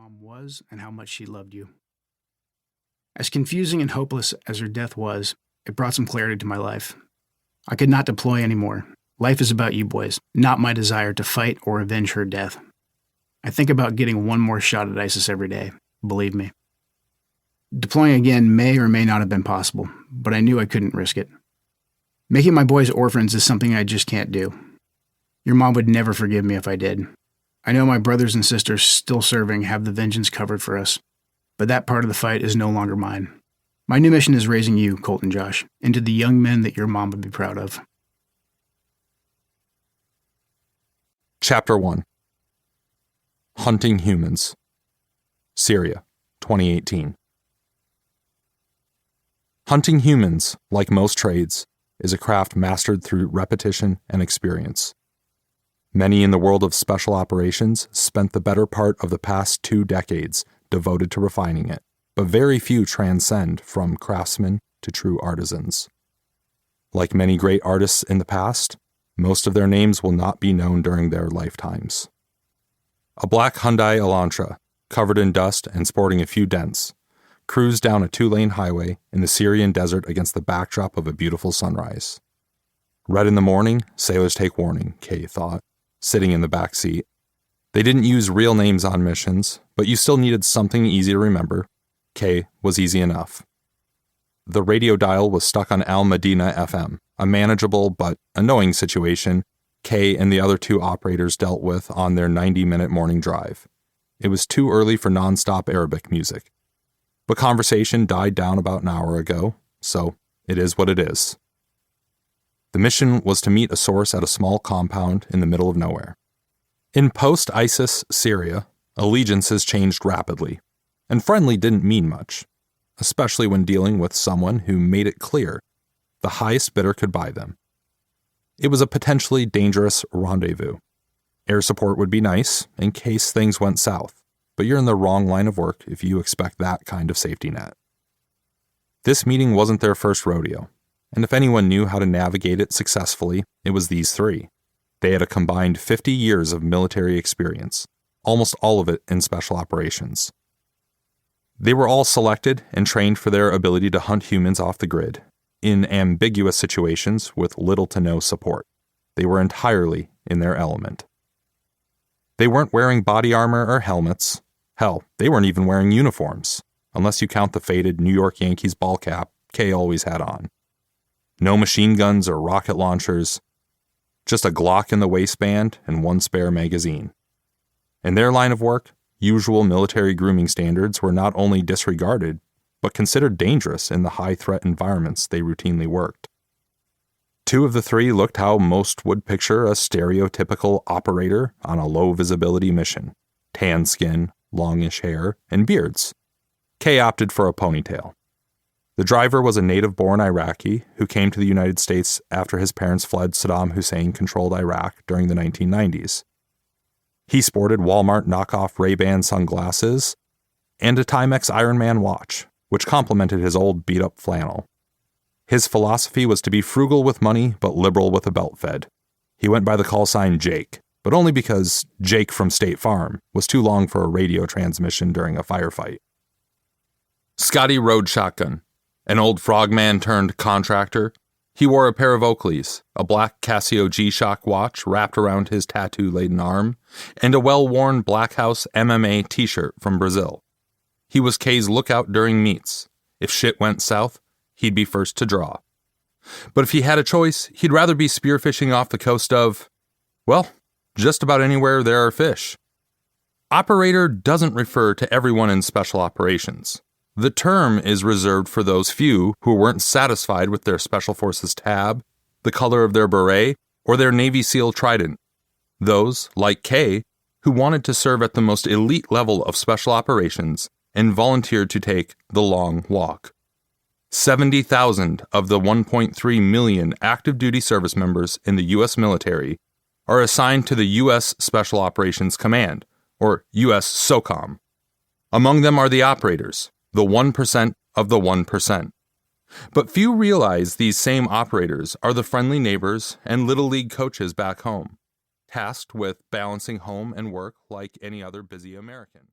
mom was and how much she loved you. As confusing and hopeless as her death was, it brought some clarity to my life. I could not deploy anymore. Life is about you boys, not my desire to fight or avenge her death. I think about getting one more shot at ISIS every day, believe me. Deploying again may or may not have been possible, but I knew I couldn't risk it. Making my boys orphans is something I just can't do. Your mom would never forgive me if I did. I know my brothers and sisters still serving have the vengeance covered for us, but that part of the fight is no longer mine. My new mission is raising you, Colt and Josh, into the young men that your mom would be proud of. Chapter 1. Hunting Humans. Syria, 2018. Hunting humans, like most trades, is a craft mastered through repetition and experience. Many in the world of special operations spent the better part of the past 2 decades devoted to refining it, but very few transcend from craftsmen to true artisans. Like many great artists in the past, most of their names will not be known during their lifetimes. A black Hyundai Elantra, covered in dust and sporting a few dents, cruised down a 2-lane highway in the Syrian desert against the backdrop of a beautiful sunrise. Red in the morning, sailors take warning, Kay thought, sitting in the back seat. They didn't use real names on missions, but you still needed something easy to remember. Kay was easy enough. The radio dial was stuck on Al Medina FM, a manageable but annoying situation Kay and the other 2 operators dealt with on their 90-minute morning drive. It was too early for non-stop Arabic music. But conversation died down about an hour ago, so it is what it is. The mission was to meet a source at a small compound in the middle of nowhere. In post-ISIS Syria, allegiances changed rapidly, and friendly didn't mean much, especially when dealing with someone who made it clear the highest bidder could buy them. It was a potentially dangerous rendezvous. Air support would be nice in case things went south, but you're in the wrong line of work if you expect that kind of safety net. This meeting wasn't their first rodeo, and if anyone knew how to navigate it successfully, it was these 3. They had a combined 50 years of military experience, almost all of it in special operations. They were all selected and trained for their ability to hunt humans off the grid, in ambiguous situations with little to no support. They were entirely in their element. They weren't wearing body armor or helmets. Hell, they weren't even wearing uniforms, unless you count the faded New York Yankees ball cap Kay always had on. No machine guns or rocket launchers, just a Glock in the waistband and 1 spare magazine. In their line of work, usual military grooming standards were not only disregarded, but considered dangerous in the high-threat environments they routinely worked. 2 of the 3 looked how most would picture a stereotypical operator on a low-visibility mission: tan skin, longish hair, and beards. Kay opted for a ponytail. The driver was a native-born Iraqi who came to the United States after his parents fled Saddam Hussein-controlled Iraq during the 1990s. He sported Walmart knockoff Ray-Ban sunglasses and a Timex Ironman watch, which complemented his old beat-up flannel. His philosophy was to be frugal with money but liberal with a belt fed. He went by the call sign Jake, but only because Jake from State Farm was too long for a radio transmission during a firefight. Scotty rode shotgun, an old frogman turned contractor. He wore a pair of Oakleys, a black Casio G-Shock watch wrapped around his tattoo-laden arm, and a well-worn Black House MMA t-shirt from Brazil. He was Kay's lookout during meets. If shit went south, he'd be first to draw. But if he had a choice, he'd rather be spearfishing off the coast of, well, just about anywhere there are fish. Operator doesn't refer to everyone in special operations. The term is reserved for those few who weren't satisfied with their Special Forces tab, the color of their beret, or their Navy SEAL trident. Those, like Kay, who wanted to serve at the most elite level of special operations and volunteered to take the long walk. 70,000 of the 1.3 million active duty service members in the U.S. military are assigned to the U.S. Special Operations Command, or U.S. SOCOM. Among them are the operators, the 1% of the 1%. But few realize these same operators are the friendly neighbors and Little League coaches back home, tasked with balancing home and work like any other busy American.